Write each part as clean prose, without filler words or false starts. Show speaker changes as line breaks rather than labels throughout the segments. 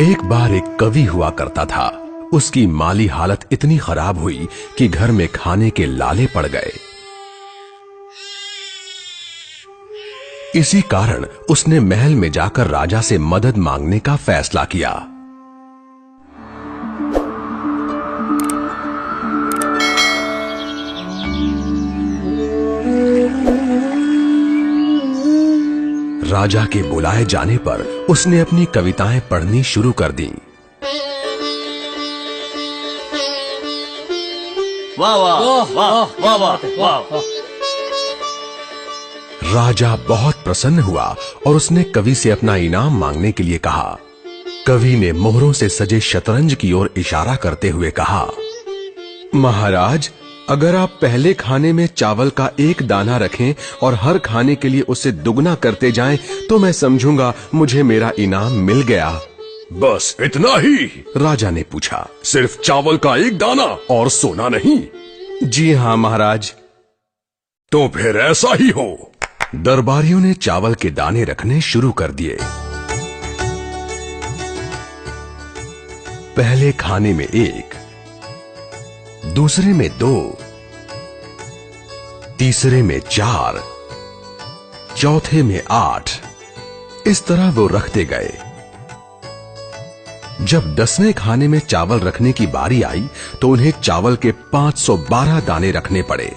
एक बार एक कवि हुआ करता था। उसकी माली हालत इतनी खराब हुई कि घर में खाने के लाले पड़ गए। इसी कारण उसने महल में जाकर राजा से मदद मांगने का फैसला किया। राजा के बुलाए जाने पर उसने अपनी कविताएं पढ़नी शुरू कर दी।
वाह वाह वाह वाह वाह वाह।
राजा बहुत प्रसन्न हुआ और उसने कवि से अपना इनाम मांगने के लिए कहा। कवि ने मोहरों से सजे शतरंज की ओर इशारा करते हुए कहा, महाराज, अगर आप पहले खाने में चावल का एक दाना रखें और हर खाने के लिए उसे दुगना करते जाएं, तो मैं समझूंगा मुझे मेरा इनाम मिल गया।
बस इतना ही?
राजा ने पूछा।
सिर्फ चावल का एक दाना और सोना नहीं?
जी हाँ महाराज।
तो फिर ऐसा ही हो।
दरबारियों ने चावल के दाने रखने शुरू कर दिए। पहले खाने में 1, दूसरे में 2, तीसरे में 4, चौथे में 8। इस तरह वो रखते गए। जब 10वें खाने में चावल रखने की बारी आई तो उन्हें चावल के 512 दाने रखने पड़े।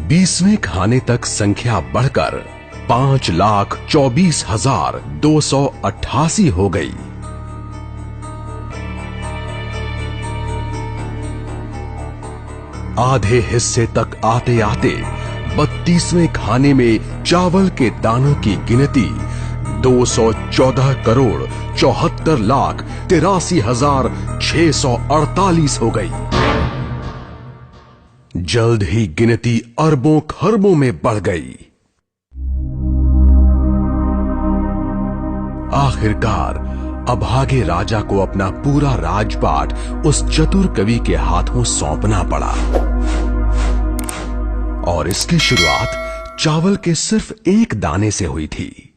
20वें खाने तक संख्या बढ़कर 5,24,288 हो गई। आधे हिस्से तक आते आते 32वें खाने में चावल के दानों की गिनती 214,74,83,648 हो गई। जल्द ही गिनती अरबों खरबों में बढ़ गई। आखिरकार अभागे राजा को अपना पूरा राजपाट उस चतुर कवि के हाथों सौंपना पड़ा और इसकी शुरुआत चावल के सिर्फ एक दाने से हुई थी।